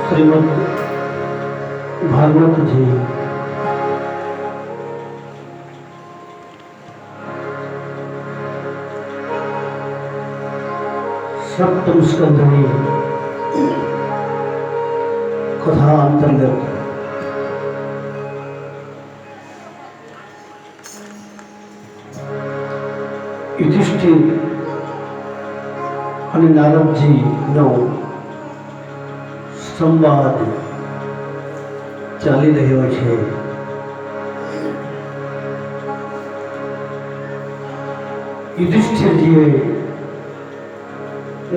श्रीमद् भागवत जी सप्तम स्कंधनी कथा अंतर्गत युधिष्ठिर અને નારદજીનો સંવાદ ચાલી રહ્યો છે. યુધિષ્ઠિરજીએ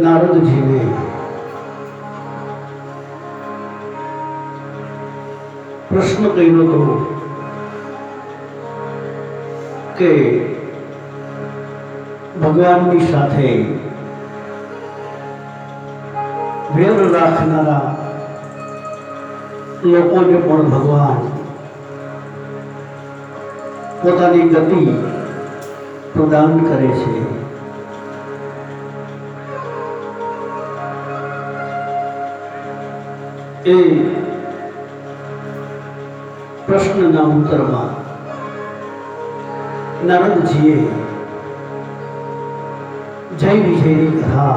નારદજીને પ્રશ્ન કર્યો હતો કે ભગવાનની સાથે વેર રાખનારા લોકોને પણ ભગવાન પોતાની ગતિ પ્રદાન કરે છે. એ પ્રશ્નના ઉત્તરમાં નારદજીએ જય વિજયની કથા,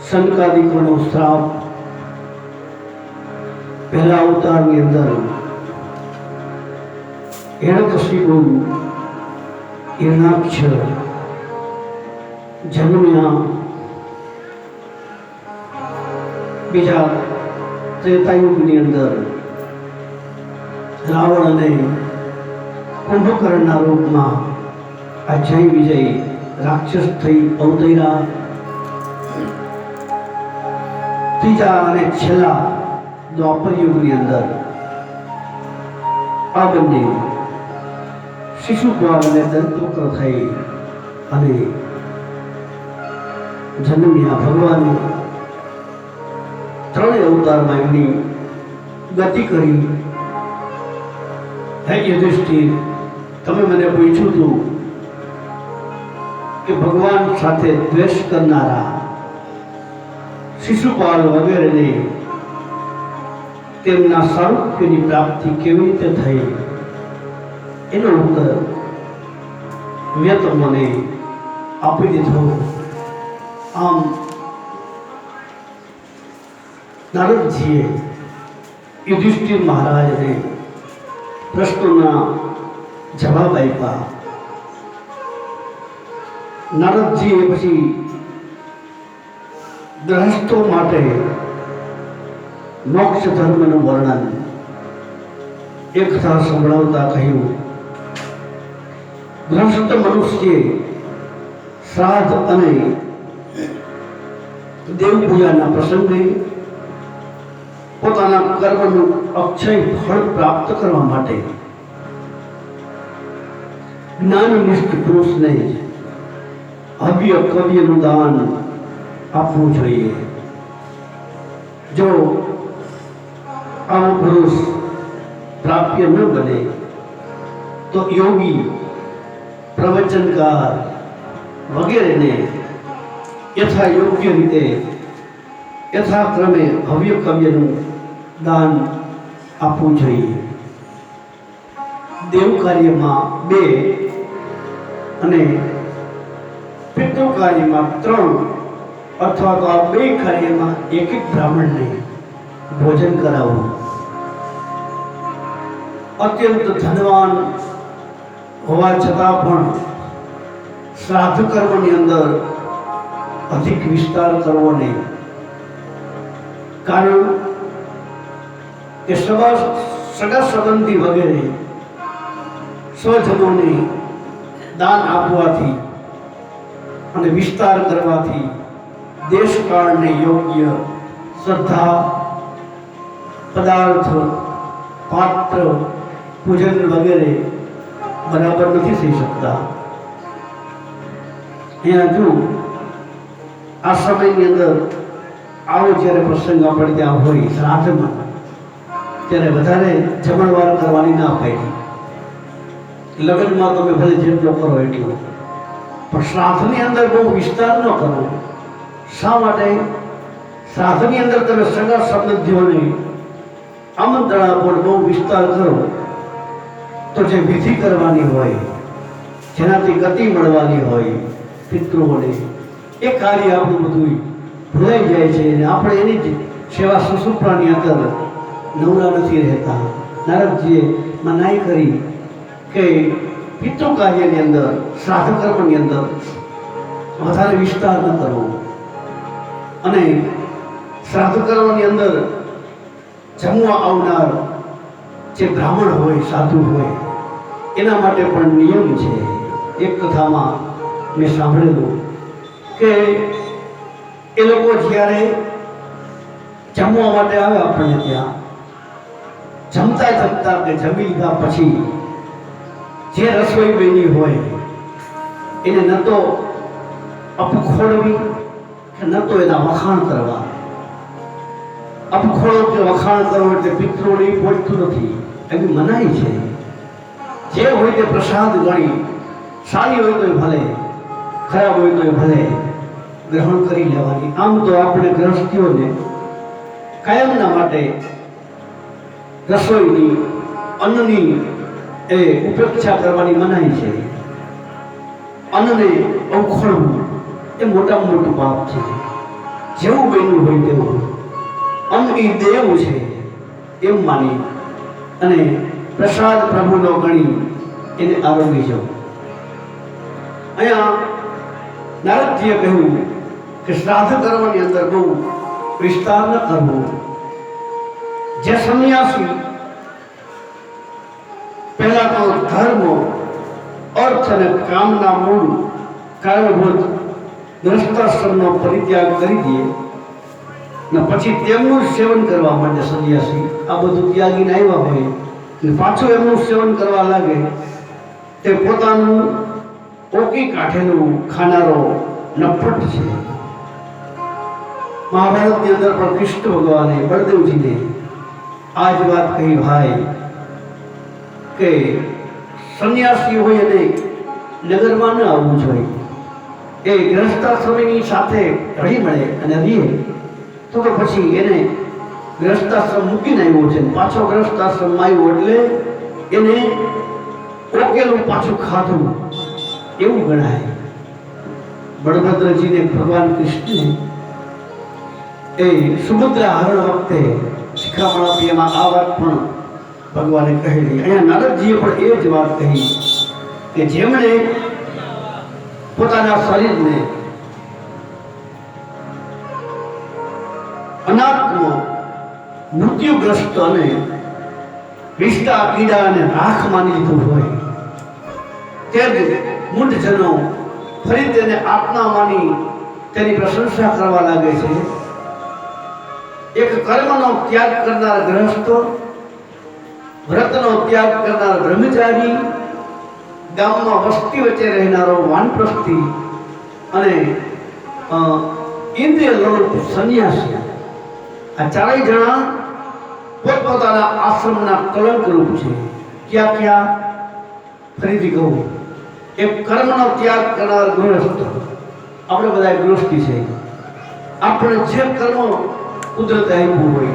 શંકાદિકોનો શ્રાપ, પહેલા અવતારની અંદર હિરણ્યકશિપુ હિરણાક્ષ જન્મ્યા, બીજા ત્રેતાયુગની અંદર રાવણ અને કુંભકર્ણના રૂપમાં આ જય વિજય રાક્ષસ થઈ અવતર્યા. ત્રીજા અને છેલ્લા દ્વાપર યુગની અંદર આ બંને શિશુપાલ અને દંતવક્ર થઈ અને જન્મ્યા. ભગવાને ત્રણેય અવતારમાં એમની ગતિ કરી. હે યુધિષ્ઠિર, તમે મને પૂછ્યું હતું કે ભગવાન સાથે દ્વેષ કરનારા શિશુપાલ વગેરેને તેમના સારૂપ્યની પ્રાપ્તિ કેવી રીતે થઈ, એનો ઉત્તર મેં તમને આપી દીધો. આમ નારદજીએ યુધિષ્ઠિર મહારાજને પ્રશ્નોના જવાબ આપ્યા. નારદજીએ પછી ગ્રહસ્થો માટે મોક્ષ ધર્મનું વર્ણન એક કથા સંભળાવતા કહ્યું, ગ્રહસ્થ મનુષ્ય શ્રાદ્ધ અને દેવ પૂજાના પ્રસંગે પોતાના કર્મનું અક્ષય ફળ પ્રાપ્ત કરવા માટે જ્ઞાનનિષ્ઠ પુરુષને હવ્ય કવ્યનું દાન આપવું જોઈએ. જો આવો પુરુષ પ્રાપ્ય ન બને તો યોગી, પ્રવચનકાર વગેરેને યથા યોગ્ય રીતે યથાક્રમે હવ્ય કવ્યનું દાન આપવું જોઈએ. દેવ કાર્યમાં 2 અને પિતૃ કાર્યમાં 3 અથવા તો આ 2 કાર્યમાં એક બ્રાહ્મણને ભોજન કરાવવું. અત્યંત ધનવાન હોવા છતાં પણ શ્રાદ્ધ કર્મની અંદર અધિક વિસ્તાર કરવો નહીં. કારણ કે સગા સંબંધી વગેરે સ્વજનોને દાન આપવાથી અને વિસ્તાર કરવાથી દેશકાળને યોગ્ય શ્રદ્ધા, પદાર્થ, પાત્ર, પૂજન વગેરે બરાબર નથી થઈ શકતા. અહીંયા જો આ સમયની અંદર આવો જ્યારે પ્રસંગ આપણે ત્યાં હોય શ્રાદ્ધમાં, ત્યારે વધારે જમણવાર કરવાની ના પાડી. લગ્નમાં તમે ભલે જેટલો કરો એટલું, પણ શ્રાદ્ધની અંદર બહુ વિસ્તાર ન કરવો. શા માટે? શ્રાદ્ધની અંદર તમે સગા સંબંધીઓને આમંત્રણ આપો, બહુ વિસ્તાર કરો તો જે વિધિ કરવાની હોય, જેનાથી ગતિ મળવાની હોય પિતૃઓને, એ કાર્ય આપણું બધું ભૂલાઈ જાય છે અને આપણે એની જ સેવા સુસુપ્રાની અંદર નવરા નથી રહેતા. નારદજીએ મનાઈ કરી કે પિતૃ કાર્યની અંદર, શ્રાદ્ધ કર્મની અંદર વધારે વિસ્તાર ન કરવો, અને શ્રાદ્ધ કર્મની અંદર જમવા આવનાર જે બ્રાહ્મણ હોય, સાધુ હોય, એના માટે પણ નિયમ છે. એક કથામાં મેં સાંભળેલું કે એ લોકો જ્યારે જમવા માટે આવે આપણને ત્યાં, જમતા જમતા કે જમી લીધા પછી જે રસોઈ બની હોય એને ન તો અપખોડવી કે ન તો એના વખાણ કરવા. અપખોડો કે વખાણ કરવો એટલે પિતૃઓને પહોંચતું નથી, એવી મનાઈ છે. જે હોય તે પ્રસાદ ગણી, સારી હોય તો ભલે, ખરાબ હોય તો ભલે, ગ્રહણ કરી લેવાની. આમ તો આપણે ગ્રહસ્થીઓને કાયમના માટે રસોઈની, અન્નની એ ઉપેક્ષા કરવાની મનાઈ છે. અન્નને અવખોડવું એ મોટામાં મોટું પાપ છે. જેવું બન્યું હોય તેવું અન્ન એ દેવ છે એમ માની અને પ્રસાદ પ્રભુનો ગણી એને આરોગી જાઓ. અહીંયા નારદજીએ કહ્યું કે શ્રાદ્ધ કર્મની અંદર બહુ વિસ્તાર ન કરવો. જે સંન્યાસી પહેલા તો ધર્મ, અર્થ અને કામના મૂળ કારણભૂત ગ્રસ્તાશ્રમનો પરિત્યાગ કરી દે ને પછી તેમનું સેવન કરવા માટે સંન્યાસી આ બધું ત્યાગીને આવ્યા હોય ને પાછું એમનું સેવન કરવા લાગે, તે પોતાનું ઓકી કાઠેલું ખાનારો નફટ છે. મહાભારતની અંદર પણ કૃષ્ણ ભગવાને બળદેવજીને આ જ વાત કહી, ભાઈ, કે સંન્યાસી હોય અને નગરમાં ન આવવું જોઈએ. એ ગ્રસ્તાશ્રમની સાથે હળી મળે અને રહીએ તો પછી એને ગ્રસ્તાશ્રમ મૂકીને આવ્યો છે, પાછો ગ્રસ્તાશ્રમમાં આવ્યો એટલે એને ઓકેલું પાછું ખાધું એવું ગણાય. બળભદ્રજીને ભગવાન કૃષ્ણે એ સુભદ્રા હરણ વખતે શિખામણ આપી, એમાં આ વાત પણ ભગવાને કહેલી. અહીંયા નારદજીએ પણ એ જ વાત કહી કે જેમણે પોતાના શરીરને અનાત્મ, મૃત્યુગ્રસ્ત અને વિષ્ટા, કીડા અને રાખ માની લીધું હોય, તે જ મૂઢજનો ફરી તેને આત્મા માની તેની પ્રશંસા કરવા લાગે છે. એક કર્મનો ત્યાગ કરનાર ગ્રહસ્થ, વ્રતનો ત્યાગ કરનાર બ્રહ્મચારી, ગામમાં વસ્તી વચ્ચે રહેનારો વાનપ્રસ્થી અને ઇન્દ્રિય લોલુપ સંન્યાસી, આ ચારેય જણા પોતપોતાના આશ્રમના કલંક રૂપ છે. ક્યાં ક્યાં? ફરીથી કહું, એક કર્મનો ત્યાગ કરનાર ગૃહસ્થ, આપણે બધા ગૃહસ્થી છે. આપણે જે કર્મ કુદરતે આપ્યું હોય,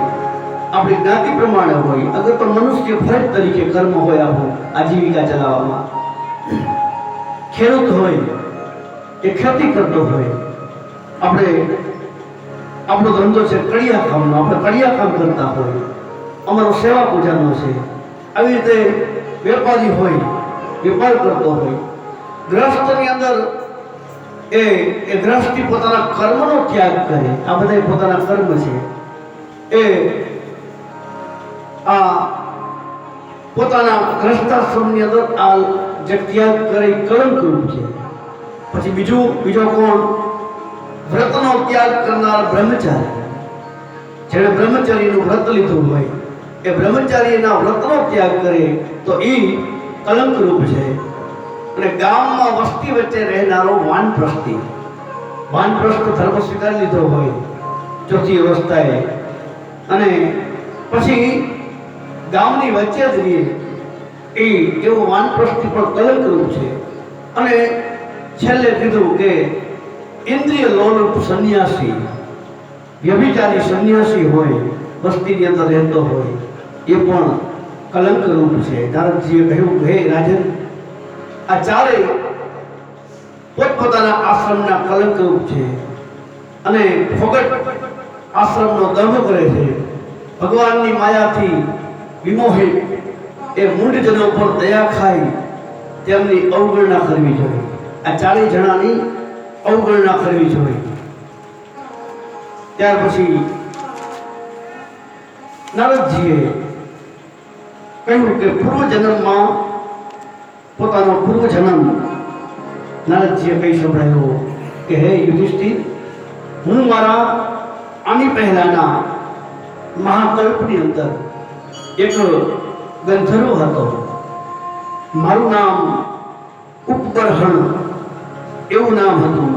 આપણી જ્ઞાતિ પ્રમાણે હોય, અગર તો મનુષ્ય ફરજ તરીકે કર્મ હોય આપણું આજીવિકા ચલાવવામાં, ખેડૂત હોય એ ખેતી કરતો હોય, આપણે આપણો ધંધો છે કડિયા કામનો, આપણે કડિયા કામ કરતા હોય, અમારો સેવા પૂજાનો છે, આવી રીતે વેપારી હોય, વેપાર કરતો હોય. ગ્રહસ્થની અંદર એ ગ્રહસ્થી પોતાના કર્મનો ત્યાગ કરે. આ બધા પોતાના કર્મ છે એ આ પોતાના ગ્રસ્તાશ્રમની અંદર આ જે ત્યાગ કરે કલંક રૂપ છે. પછી બીજો કોણ? વ્રતનો ત્યાગ કરનાર બ્રહ્મચારી. જેણે બ્રહ્મચારીનું વ્રત લીધું હોય એ બ્રહ્મચારીના વ્રતનો ત્યાગ કરે તો એ કલંક રૂપ છે. અને ગામમાં વસ્તી વચ્ચે રહેનારો વાનપ્રસ્થી, વાનપ્રસ્થ ધર્મ સ્વીકારી લીધો હોય ચોથી અવસ્થાએ, અને પછી ગામની વચ્ચે જ રહીએ એવો વાનપ્રસ્થી પણ કલંક રૂપ છે. અને છેલ્લે કીધું કે ઇન્દ્રિય લોલુપ સંન્યાસી, વ્યભિચારી સંન્યાસી હોય, વસ્તીની અંદર રહેતો હોય, એ પણ કલંક રૂપ છે. નારદજીએ કહ્યું, હે રાજન, આ ચારેય પોતપોતાના આશ્રમના કલંક રૂપ છે અને ફોગટ આશ્રમનો દંભ કરે છે. ભગવાનની માયાથી વિમોહિત એ મૂંઢજનો પર દયા ખાઈ તેમની અવગણના કરવી જોઈએ. આ ચારેય જણાની અવગણના કરવી જોઈએ. ત્યાર પછી નારદજીએ કહ્યું કે પૂર્વજન્મમાં પોતાનો પૂર્વજન્મ નારદજીએ કહી સંભળાયો કે હે યુધિષ્ઠિર, હું મારા આની પહેલાના મહાકલ્પની અંદર એક ગંધર્વ હતો. મારું નામ ઉપબર્હણ એવું નામ હતું.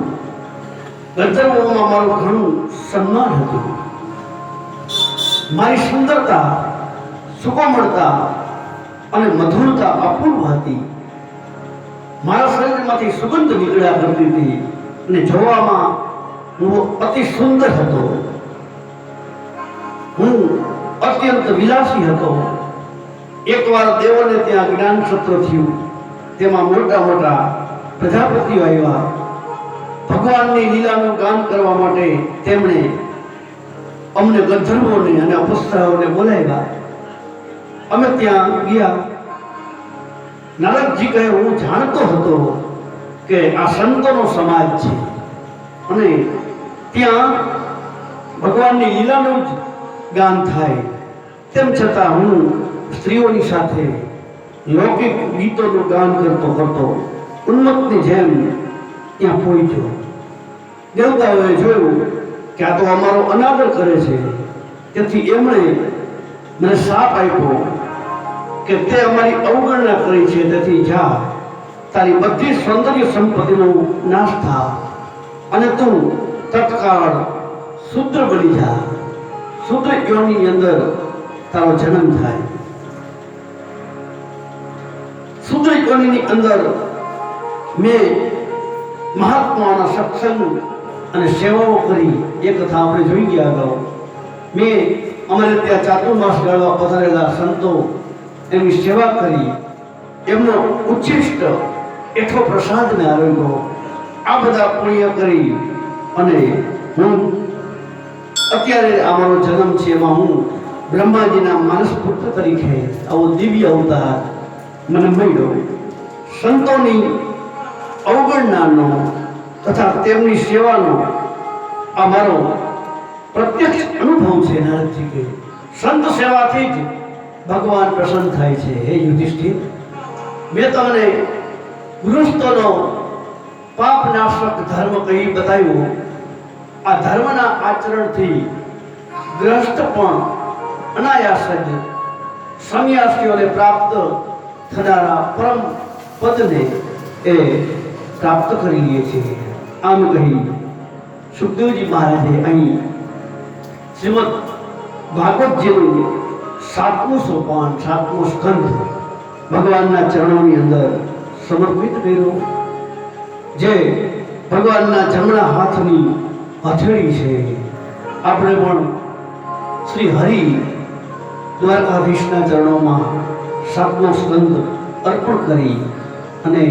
ગંધર્વોમાં મારું ઘણું સન્માન હતું. મારી સુંદરતા, સુકોમળતા અને મધુરતા અપૂર્વ હતી. મારા શરીરમાંથી સુગંધ નીકળ્યા કરતી હતી અને જોવામાં હું અતિ સુંદર હતો. હું અત્યંત વિલાસી હતો. એકવાર દેવોને ત્યાં જ્ઞાન સત્ર થયું. તેમાં મોટા મોટા પ્રજાપતિઓ આવ્યા. ભગવાનની લીલાનું ગાન કરવા માટે તેમણે અમને ગંધર્વોને અને અપ્સરાઓને બોલાવ્યા. અમે ત્યાં ગયા. નારદજી કહે, હું જાણતો હતો કે આ સંતોનો સમાજ છે અને ત્યાં ભગવાનની લીલાનું જ ગાન થાય. તેમ છતાં હું સ્ત્રીઓની સાથે લૌકિક ગીતોનું ગાન કરતો કરતો ઉન્મત્તની જેમ ત્યાં પહોંચ્યો. દેવતાઓએ જોયું કે આ તો અમારો અનાદર કરે છે, તેથી એમણે મને શાપ આપ્યો કે તે અમારી અવગણના કરી છે, તેથી જા, તારી બધી સૌંદર્ય સંપત્તિનો નાશ થા અને તું તત્કાળ શુદ્ર બની જા. શુદ્ર યોનિની અંદર તારો જન્મ થાય. શુદ્ર યોનિની અંદર મેં મહાત્માઓના સત્સંગ અને સેવાઓ કરી. એ કથા આપણે જોઈ ગયા અગાઉ. મેં અમારે ત્યાં ચાતુર્માસ ગાળવા પધારેલા સંતો એમની સેવા કરી. એમનો ઉચ્છિષ્ટ એઠો પ્રસાદ મેં આરોગ્યો. આ બધા પુણ્ય કરી અને હું અત્યારે આ મારો જન્મ છે, એમાં હું બ્રહ્માજીના માનસ પુત્ર તરીકે આવો દિવ્ય અવતાર મને મળ્યો. સંતોની અવગણનાનો તથા તેમની સેવાનો આ મારો પ્રત્યક્ષ અનુભવ છે. નારદજી કે સંત સેવાથી જ ભગવાન પ્રસન્ન થાય છે. હે યુધિષ્ઠિર, મેં તમને ગૃહસ્થોનો પાપનાશક ધર્મ કહી બતાવ્યો. આ ધર્મના આચરણથી ગ્રસ્ત પણ અનાયાસ જ સંન્યાસીઓને પ્રાપ્ત થનારા પરમ પદને એ પ્રાપ્ત કરી લે છે. આમ કહી સુખદેવજી મહારાજે અહીં શ્રીમદ ભાગવતજીનું 7મું સોપાન 7મો સ્કંધ ભગવાનના ચરણોની અંદર સમર્પિત કર્યો, જે ભગવાનના જમણા હાથની હથેળી છે. આપણે પણ શ્રી હરિ દ્વારકાધીશના ચરણોમાં 7મો સ્કંદ અર્પણ કરી અને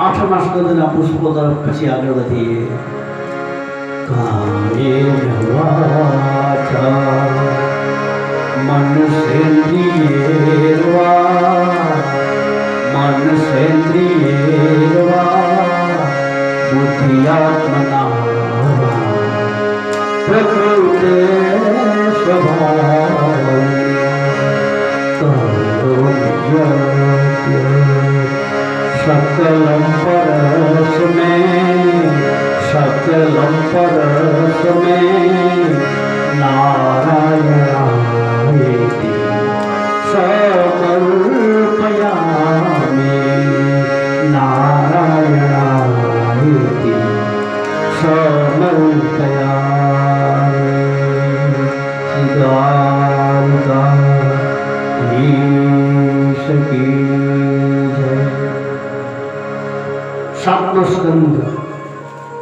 8મા સ્કંદના પુષ્પો તરફ પછી આગળ વધીએ. કાયેન વાચા મનસેન્દ્રિયેર્વા બુદ્ધિયાત્મના પ્રકૃતે सकलम परस में नारायणायेति समर्पयामि. नारायणायेति समर्पयामि. ईश की जय. 7મો સ્કંદ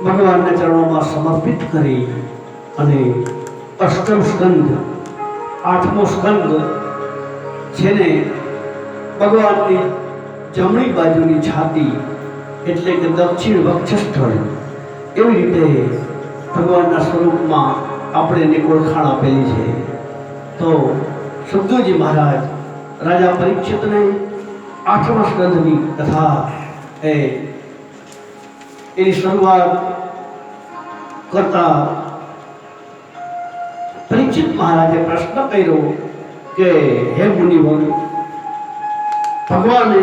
ભગવાનના ચરણોમાં સમર્પિત કરી અને અષ્ટમ સ્કંદ, આઠમો સ્કંદ, જેને ભગવાનની જમણી બાજુની છાતી એટલે કે દક્ષિણ વક્ષસ્થળ, એવી રીતે ભગવાનના સ્વરૂપમાં આપણે એને ઓળખાણ આપેલી છે. તો સુખદેવજી મહારાજ રાજા પરીક્ષિતને આઠમા સ્કંદની કથા એની શરૂઆત કરતા પરીક્ષિત મહારાજે પ્રશ્ન કર્યો કે હે મુનિવર, ભગવાને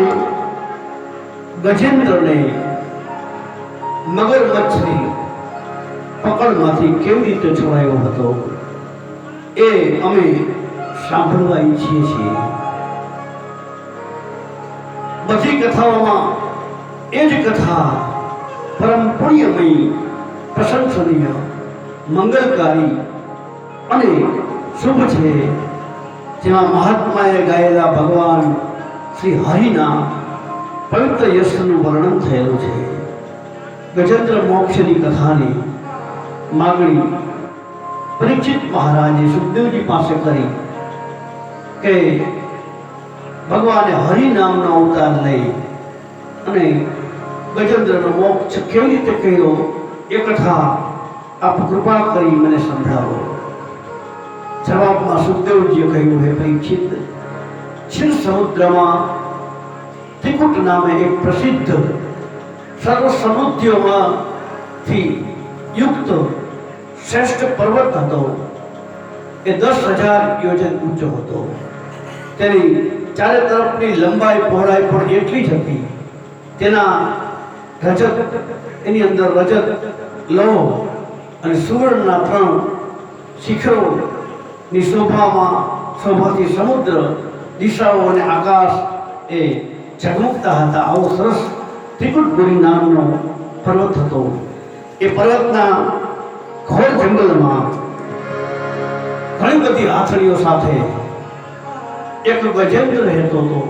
ગજેન્દ્રને મગરમચ્છની પકડમાંથી કેવી રીતે છોડાયો હતો એ અમે સાંભળવા ઈચ્છીએ છીએ. બધી કથાઓમાં એ જ કથા પરમ પુણ્યમયી, પ્રશંસનીય, મંગલકારી અને શુભ છે, જેમાં મહાત્માએ ગાયેલા ભગવાન શ્રી હરિના પવિત્ર યશનું વર્ણન થયેલું છે. ગજેન્દ્ર મોક્ષની કથાની માગણી પરીક્ષિત મહારાજે સુખદેવજી પાસે કરી કે ભગવાને હરિ નામનો અવતાર લઈ અને ગજેન્દ્રનો મોક્ષ કેવી રીતે કર્યો એ કથા આપ કૃપા કરી મને સંભળાવો. જવાબમાં સુખદેવજીએ કહ્યું, હે પરીક્ષિત, ક્ષીર સમુદ્રમાં ત્રિકુટ નામે એક પ્રસિદ્ધ સર્વ સમૃદ્ધિઓમાંથી યુક્ત શ્રેષ્ઠ પર્વત હતો. એ 10,000 યોજન ઊંચો હતો. તેની ચારે તરફની લંબાઈ પહોળાઈ પણ એટલી જ હતી. તેના રજત, એની અંદર રજત, લોહ અને સુવર્ણના 3 શિખરોની શોભાથી સમુદ્ર, દિશાઓ અને આકાશ એ ઝગમગતા હતા. આવો સરસ ત્રિકુટપુરી નામનો પર્વત હતો. એ પર્વતના ઘોર જંગલમાં ઘણી બધી હાથણીઓ સાથે એક ગજેન્દ્ર રહેતો હતો.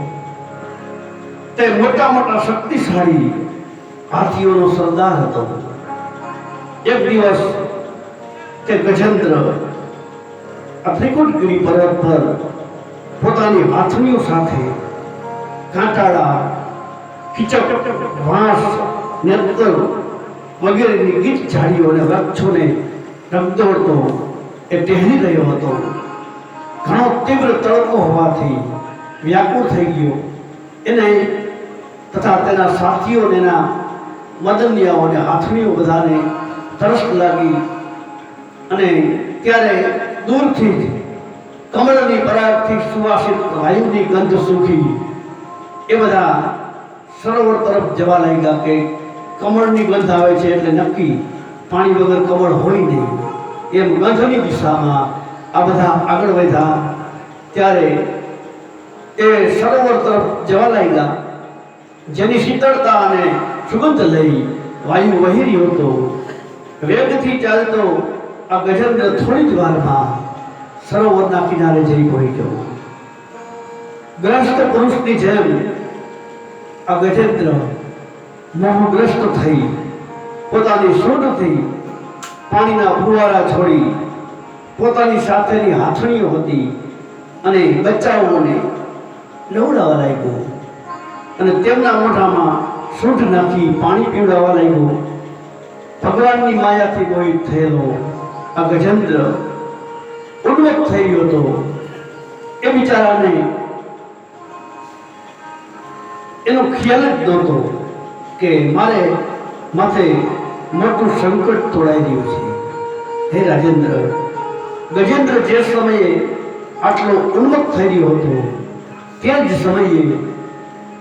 તે મોટા મોટા શક્તિશાળી હાથીઓનો સરદાર હતો. એક દિવસ તે ગજેન્દ્ર આ ત્રિકુટગીરી પર્વત પર પોતાની હાથણીઓ સાથે કાંટાળા, કીચક, વાંસ, નેત્ર વગેરેની ગીચ ઝાડીઓ અને વૃક્ષોને રગદોળતો એ ટહેલી રહ્યો હતો. ઘણો તીવ્ર તડકો હોવાથી વ્યાકુળ થઈ ગયો. એને તથા તેના સાથીઓને, એના મદનિયાઓને, હાથણીઓ બધાને તરસ લાગી અને ત્યારે દૂરથી જ કમળની પરાગથી સુવાસિત વાયુની ગંધ સૂકી એ બધા સરોવર તરફ જવા લાગ્યા કે કમળની ગંધ આવે છે એટલે નક્કી પાણી વગર કમળ હોય નહીં. એમ ગંધની દિશામાં આ બધા આગળ વધ્યા. ત્યારે એ સરોવર તરફ જવા લાગ્યા, જેની શીતળતા અને સુગંધ લઈ વાયુ વહી રહ્યો હતો. વેગથી ચાલતો આ ગજેન્દ્ર થોડી જ વારમાં સરોવરના કિનારે જઈ પહોંચ્યો. ગ્રસ્ત પુરુષની જેમ આ ગજેન્દ્ર મોહગ્રસ્ત થઈ પોતાની સૂંઢથી પાણીના ફુવારા છોડી પોતાની સાથેની હાથણીઓ હતી અને બચ્ચાઓને નવડાવવા લાગ્યો અને તેમના મોઢામાં સૂંઢ નાખી પાણી પીવડાવવા લાગ્યો. ભગવાનની માયાથી મોહિત થયેલો આ ગજેન્દ્ર ઉન્મત્ત થઈ ગયો હતો. એ બિચારાને એનો ખ્યાલ જ નહોતો કે મારે માથે મોટું સંકટ તોડાઈ રહ્યું છે. હે રાજેન્દ્ર, ગજેન્દ્ર જે સમયે આટલો ઉન્મત્ત થઈ રહ્યો હતો તે જ સમયે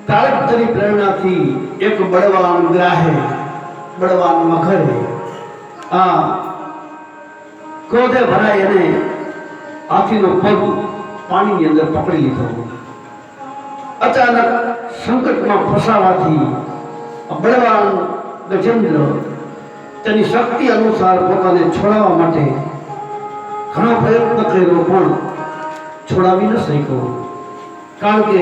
પ્રારબ્ધની પ્રેરણાથી એક બળવાન ગ્રાહે, બળવાન મખરે આ ક્રોધે ભરાઈ અને હાથીનો પગ પાણીની અંદર પકડી લીધો. અચાનક સંકટમાં ફસાવાથી બળવાન ગજેન્દ્ર તેની શક્તિ અનુસાર પોતાને છોડાવવા માટે ઘણો પ્રયત્ન કર્યો પણ છોડાવી ન શક્યો. કારણ કે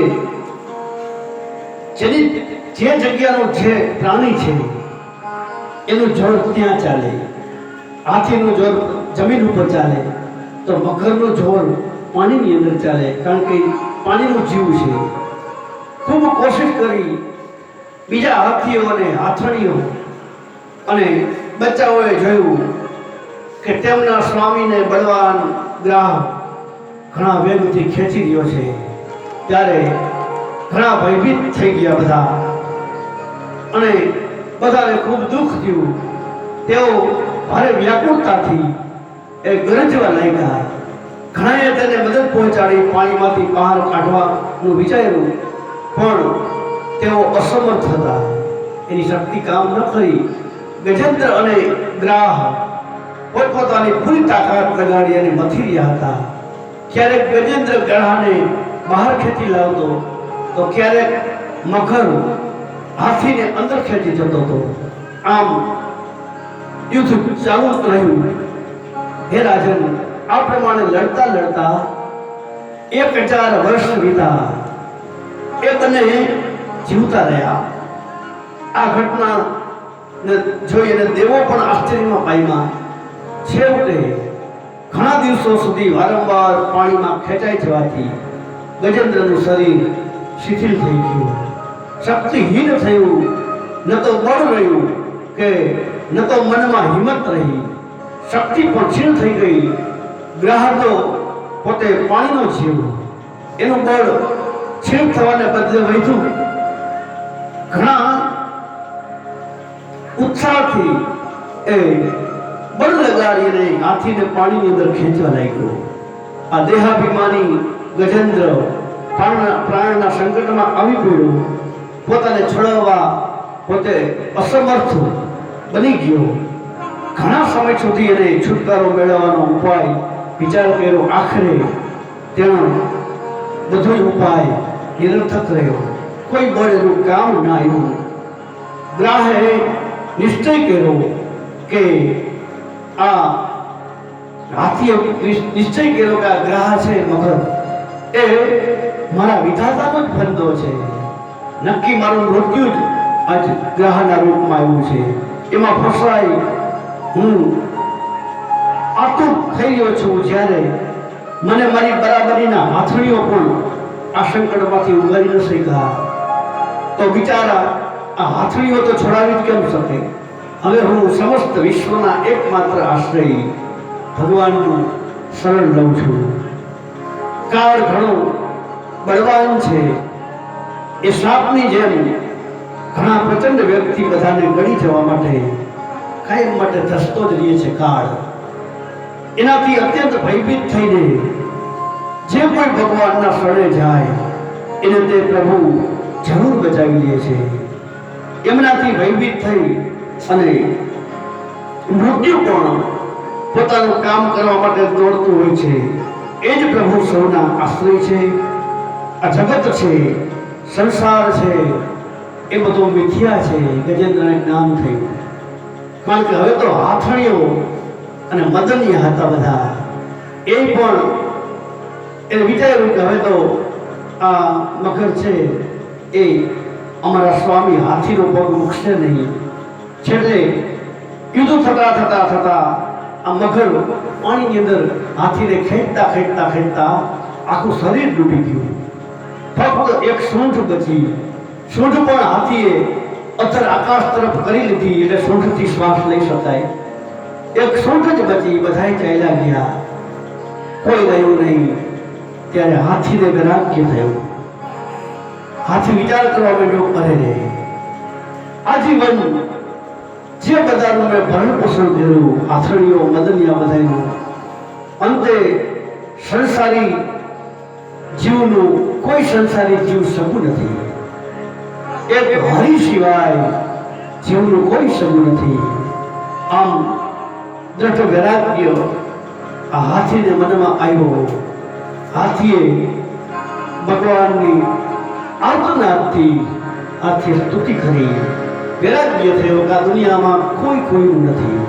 જે જગ્યાનો જે પ્રાણી છે એનું જોર ત્યાં ચાલે, હાથીનું જોર જમીન ઉપર ચાલે તો મગરનો જોર પાણીની અંદર ચાલે, કારણ કે પાણીનો જીવ છે. ખૂબ કોશિશ કરી બીજા હાથીઓ અને હાથણીઓ અને બચ્ચાઓએ જોયું કે તેમના સ્વામીને બળવાન ગ્રાહ ઘણા વેગથી ખેંચી રહ્યો છે. ત્યારે ઘણા ભયભીત થઈ ગયા બધા, અને બધાને ખૂબ દુઃખ થયું. તેઓ ભારે વ્યાકુળતાથી એ ગરજવા લાગ્યા. ઘણાએ તેને મદદ પહોંચાડી, પાણીમાંથી બહાર કાઢવાનું વિચાર્યું, પણ તેઓ અસમર્થ હતા. એની શક્તિ કામ ન કરી. ગજેન્દ્ર અને ગ્રાહ પોતપોતાની પૂરી તાકાત લગાડી અને મથી રહ્યા હતા. ક્યારેક ગજેન્દ્ર ગ્રાહને બહાર ખેંચી લાવતો, તો ક્યારેક મગર હાથીને અંદર ખેંચી જતો હતો. આમ યુદ્ધ ચાલુ રહ્યું. હે રાજન, આ પ્રમાણે લડતા લડતા 1000 વર્ષ વીતા. એ બંને જીવતા રહ્યા. આ ઘટના જોઈને દેવો પણ આશ્ચર્યમાં પામ્યા. છેવટે ઘણા દિવસો સુધી વારંવાર પાણીમાં ખેંચાઈ જવાથી ગજેન્દ્રનું શરીર શિથિલ થઈ ગયું, શક્તિહીન થયું. ન તો બળ રહ્યું કે ન તો મનમાં હિંમત રહી. શક્તિ પણ ક્ષીણ થઈ ગઈ. ગ્રાહ તો પોતે પાણીનો જીવ, એનું બળ ક્ષીણ થવાને બદલે વધ્યું. ઘણા ઉત્સાહથી એ બળ લગાડીને હાથીને પાણીની અંદર ખેંચવા લાગ્યો. આ દેહાભિમાની ગજેન્દ્ર પ્રાણના સંકટમાં આવી પડ્યો. પોતાને છોડાવવા પોતે અસમર્થ બની ગયો. ઘણા સમય સુધી એને છુટકારો મેળવવાનો ઉપાય વિચાર કર્યો. આખરે તેનો બધો ઉપાય નિરર્થક રહ્યો. કોઈ બળનું કામ ના આવ્યું. ગ્રાહે નિશ્ચય કર્યો કે આ હાથીએ નિશ્ચય કર્યો કે આ ગ્રાહ છે મગર, એ મારા વિધાતાનો જ બંધો છે. નક્કી મારું મૃત્યુ જ આજ ગ્રાહના રૂપમાં આવ્યું છે. એમાં ફસાઈ હું આતુર થઈ રહ્યો છું. જ્યારે મને મારી બરાબરીના હાથણીઓ પણ આ સંકટમાંથી ઉગારી ન શક્યા, તો બિચારા આ હાથણીઓ તો છોડાવી જ કેમ શકે. હવે હું સમસ્ત વિશ્વના એકમાત્ર આશ્રય ભગવાનનું શરણ લઉં છું. કાળ ઘણો બળવાન છે. એ સાપની જેમ ઘણા પ્રચંડ વ્યક્તિ બધાને ગળી જવા માટે કાયમ માટે ધસતો જ રહે છે. કાળ એનાથી અત્યંત ભયભીત થઈને જે કોઈ ભગવાનના શરણે જાય એને તે પ્રભુ જરૂર બચાવી લે છે. એમનાથી ભયભીત થઈ અને મૃત્યુ પણ પોતાનું કામ કરવા માટે દોડતું હોય છે. એ જ પ્રભુ સૌના આશ્રય છે. આ જગત છે, સંસાર છે, એ બધું મિથ્યા છે. ગજેન્દ્રને જ્ઞાન થયું, કારણ કે હવે તો હાથણીઓ અને મદનીય હતા બધા. એ પણ એને વિચાર્યું કે હવે તો આ મગર છે એ અમારા સ્વામી હાથીનો પગ મૂકશે નહીં. છેલ્લે યુદ્ધ થતા આ મગર પાણીની અંદર હાથીને ખેંચતા આખું શરીર ડૂબી ગયું. ફક્ત એક સૂંઢ બચી. સૂંઢ પણ હાથીએ અત્તર આકાશ તરફ કરી લીધી, એટલે સૂંઢથી શ્વાસ લઈ શકાય. એક સૂંઢ જ બચી. બધાએ ચાલ્યા ગયા, કોઈ રહ્યું નહીં. ત્યારે હાથીને વૈરાગ્ય થયું. હાથી વિચાર કરવા માંડ્યો, અરે રે, આજીવન જે બધાનું મેં ભરણ પોષણ કર્યું, હાથણીઓ મદનિયા બધાનું, અંતે સંસારી જીવનું કોઈ સંસારી જીવ સગું નથી. એક હરિ સિવાય જીવનું કોઈ સગું નથી. આમ દ્રઢ વૈરાગ્ય આ હાથીને મનમાં આવ્યો. હાથીએ ભગવાનની આર્તનાદથી હાથીએ સ્તુતિ કરી. વૈરાગ્ય થયો કે આ દુનિયામાં કોઈનું નથી.